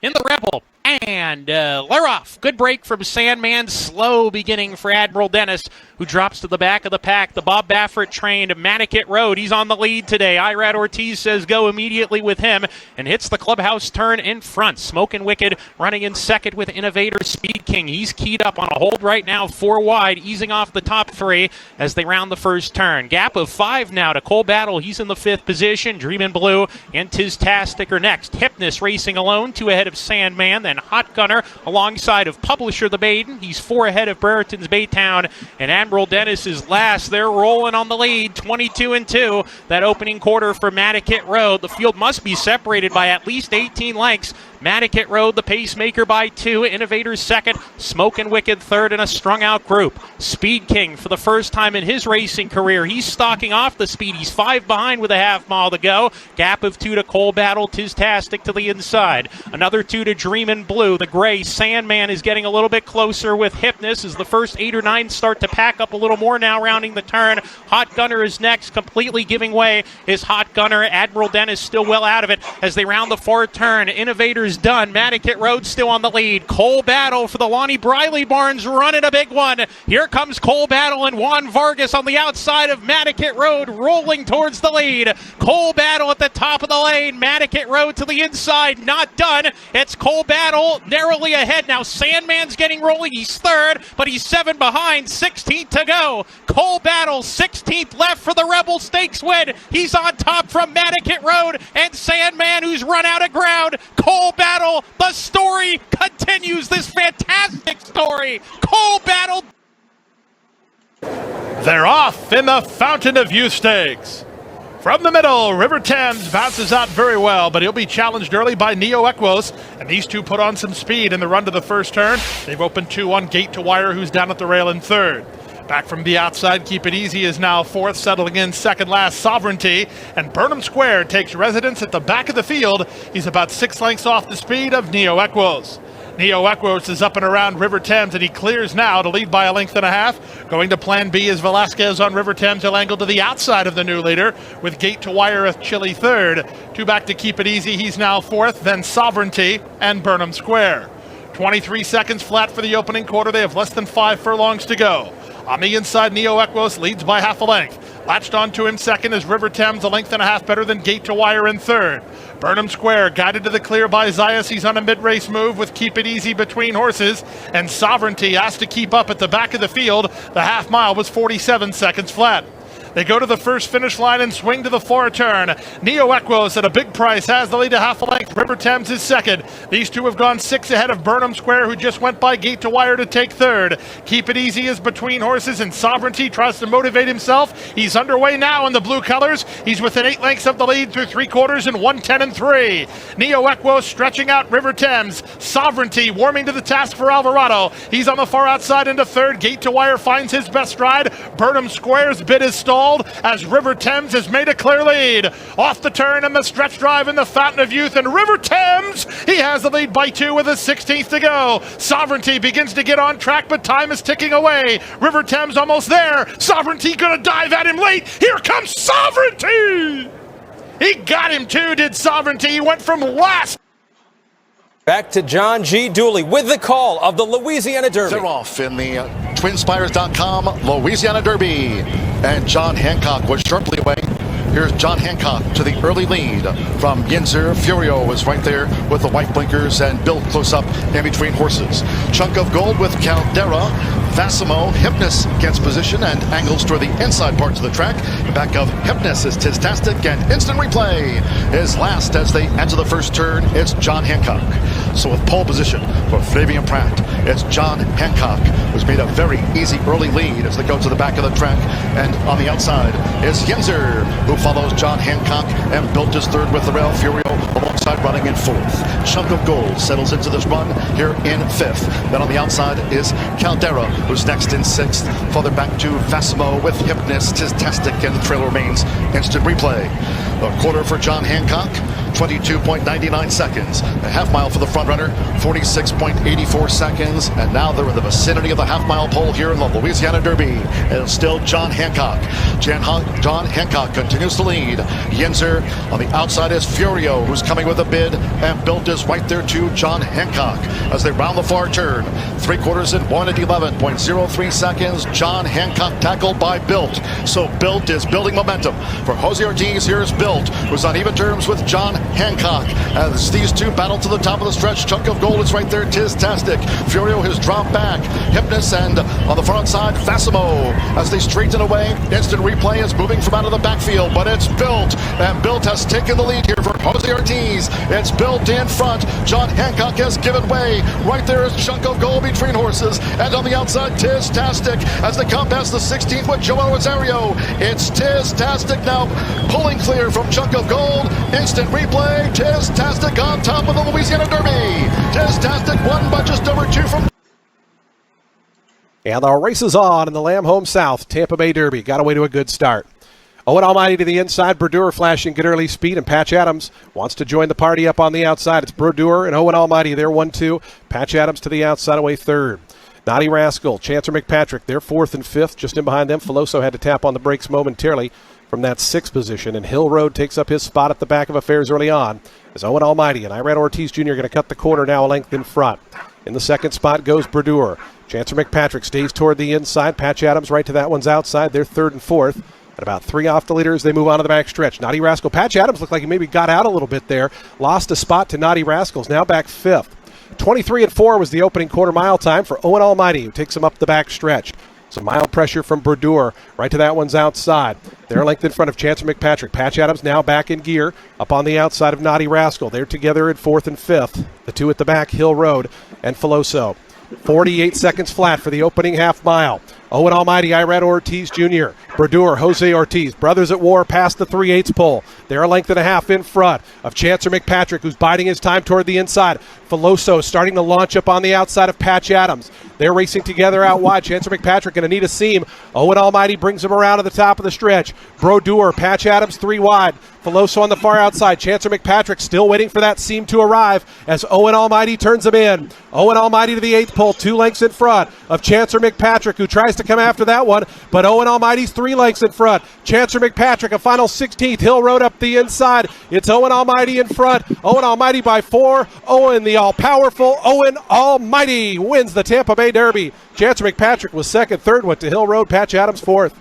in the Rebel. And they're off. Good break from Sandman. Slow beginning for Admiral Dennis, who drops to the back of the pack. The Bob Baffert trained Manicat Road. He's on the lead today. Irad Ortiz says go immediately with him and hits the clubhouse turn in front. Smokin' Wicked running in second with Innovator Speed King. He's keyed up on a hold right now, 4 wide, easing off the top 3 as they round the first turn. Gap of 5 now to Cole Battle. He's in the 5th position. Dreamin' Blue and Tiztastic are next. Hypnus racing alone, 2 ahead of Sandman. Then Hot Gunner alongside of Publisher the Maiden. He's 4 ahead of Brereton's Baytown. And Admiral Dennis is last. They're rolling on the lead, 22-2. That opening quarter for Manicat Road. The field must be separated by at least 18 lengths. Manicat Road, the pacemaker by 2. Innovators second. Smokin' Wicked third in a strung-out group. Speed King for the first time in his racing career. He's stalking off the speed. He's 5 behind with a half mile to go. Gap of 2 to Cole Battle. Tiztastic to the inside. Another 2 to Dreamin' Blue. The gray Sandman is getting a little bit closer with Hypnus as the first 8 or 9 start to pack up a little more now rounding the turn. Hot Gunner is next, completely giving way is Hot Gunner. Admiral Dennis still well out of it as they round the 4th turn. Innovators done. Manicat Road still on the lead. Cole Battle for the Lonnie Briley Barns running a big one. Here comes Cole Battle and Juan Vargas on the outside of Manicat Road rolling towards the lead. Cole Battle at the top of the lane. Manicat Road to the inside. Not done. It's Cole Battle narrowly ahead now. Sandman's getting rolling. He's 3rd, but he's 7 behind. 16th to go. Cole Battle 16th left for the Rebel Stakes win. He's on top from Manicat Road and Sandman, who's run out of ground. Cole Battle, the story continues, this fantastic story. Cole Battle. They're off in the Fountain of Youth Stakes. From the middle, River Thames bounces out very well, but he'll be challenged early by Neo Equos, and these two put on some speed in the run to the first turn. They've opened 2 on Gate to Wire, who's down at the rail in 3rd. Back from the outside, Keep It Easy is now 4th, settling in second last, Sovereignty. And Burnham Square takes residence at the back of the field. He's about 6 lengths off the speed of Neo Equos. Neo Equos is up and around River Thames, and he clears now to lead by 1.5 lengths. Going to Plan B is Velasquez on River Thames. He'll angle to the outside of the new leader with Gate to Wire at Chile 3rd. 2 back to Keep It Easy. He's now 4th, then Sovereignty and Burnham Square. 23 seconds flat for the opening quarter. They have less than 5 furlongs to go. On the inside, Neo Equos leads by 0.5 length. Latched onto him second is River Thames, 1.5 lengths better than Gate to Wire in 3rd. Burnham Square guided to the clear by Zayas. He's on a mid-race move with Keep It Easy between horses. And Sovereignty has to keep up at the back of the field. The half mile was 47 seconds flat. They go to the first finish line and swing to the 4th turn. Neo Equos at a big price has the lead to 0.5 length. River Thames is second. These two have gone 6 ahead of Burnham Square, who just went by Gate to Wire to take 3rd. Keep It Easy is between horses, and Sovereignty tries to motivate himself. He's underway now in the blue colors. He's within 8 lengths of the lead through 3 quarters in 1:10.3. Neo Equos stretching out River Thames. Sovereignty warming to the task for Alvarado. He's on the far outside into 3rd. Gate to Wire finds his best stride. Burnham Square's bid is stalled as River Thames has made a clear lead. Off the turn and the stretch drive in the Fountain of Youth, and River Thames, he has the lead by 2 with a 16th to go. Sovereignty begins to get on track, but time is ticking away. River Thames almost there. Sovereignty gonna dive at him late. Here comes Sovereignty! He got him too, did Sovereignty. He went from last. Back to John G. Dooley with the call of the Louisiana Derby. They're off in the TwinSpires.com Louisiana Derby. And John Hancock was sharply away. Here's John Hancock to the early lead from Yinzer. Furio was right there with the white blinkers and built close up in between horses. Chunk of Gold with Caldera. Vassimo, Hypnus gets position and angles toward the inside parts of the track. The back of Hypnus is Tiztastic, and Instant Replay is last as they enter the first turn. It's John Hancock. So with pole position for Flavien Prat, it's John Hancock, who's made a very easy early lead as they go to the back of the track. And on the outside is Yinzer, who follows John Hancock and built his 3rd with the rail. Furio alongside running in 4th. Chunk of Gold settles into this run here in 5th. Then on the outside is Caldera, who's next in 6th. Further back to Vassimo with Hypnus, Tiztastic, and the trail remains Instant Replay. A quarter for John Hancock. 22.99 seconds. A half mile for the front runner, 46.84 seconds. And now they're in the vicinity of the half mile pole here in the Louisiana Derby. And it's still John Hancock. John Hancock continues to lead. Yinzer on the outside is Furio, who's coming with a bid, and Bilt is right there too. John Hancock as they round the far turn. 3/4 in 1 at 11.03 seconds. John Hancock tackled by Bilt. So Bilt is building momentum. For Jose Ortiz, here's Bilt, who's on even terms with John Hancock. As these two battle to the top of the stretch, Chunk of Gold is right there. Tis-tastic. Furio has dropped back. Hypnus, and on the front side, Fassimo. As they straighten away, instant replay is moving from out of the backfield, but it's Bilt, and Bilt has taken the lead here for Jose Ortiz. It's Bilt in front. John Hancock has given way. Right there is Chunk of Gold between horses, and on the outside, Tis-tastic as they come past the 16th with Joel Rosario. It's Tis-tastic now pulling clear from Chunk of Gold. Instant replay. Tis-tastic on top of the Louisiana Derby. Tis-tastic won by just over 2 from. And the race is on in the Lamb Home South Tampa Bay Derby. Got away to a good start. Owen Almighty to the inside. Brodeur flashing good early speed, and Patch Adams wants to join the party up on the outside. It's Brodeur and Owen Almighty. They're 1-2. Patch Adams to the outside away third. Naughty Rascal, Chancer McPatrick, they're 4th and 5th. Just in behind them, Filoso had to tap on the brakes momentarily from that 6th position, and Hill Road takes up his spot at the back of affairs early on as Owen Almighty and Irad Ortiz Jr. going to cut the corner now a length in front. In the second spot goes Brodeur. Chancer McPatrick stays toward the inside. Patch Adams right to that one's outside. They're 3rd and 4th. At about 3 off the leader as they move on to the back stretch. Naughty Rascal. Patch Adams looked like he maybe got out a little bit there. Lost a spot to Naughty Rascals. Now back 5th. 23 and 4 was the opening quarter mile time for Owen Almighty, who takes him up the back stretch. Some mild pressure from Brodeur. Right to that one's outside. They're length in front of Chancer McPatrick. Patch Adams now back in gear up on the outside of Naughty Rascal. They're together at 4th and 5th. The two at the back, Hill Road and Filoso. 48 seconds flat for the opening half mile. Owen Almighty, Irad Ortiz Jr., Brodeur, Jose Ortiz, brothers at war past the 3/8 pole. They're a length and a half in front of Chancer McPatrick, who's biding his time toward the inside. Filoso starting to launch up on the outside of Patch Adams. They're racing together out wide. Chancer McPatrick going to need a seam. Owen Almighty brings him around to the top of the stretch. Brodeur, Patch Adams 3 wide. Filoso on the far outside. Chancer McPatrick still waiting for that seam to arrive as Owen Almighty turns him in. Owen Almighty to the 8th pole, 2 lengths in front of Chancer McPatrick, who tries to come after that one, but Owen Almighty's 3 lengths in front. Chancer McPatrick, a final 16th. Hill Road up the inside. It's Owen Almighty in front. Owen Almighty by 4. Owen, the all-powerful Owen Almighty, wins the Tampa Bay Derby. Chancer McPatrick was 2nd, 3rd went to Hill Road. Patch Adams 4th.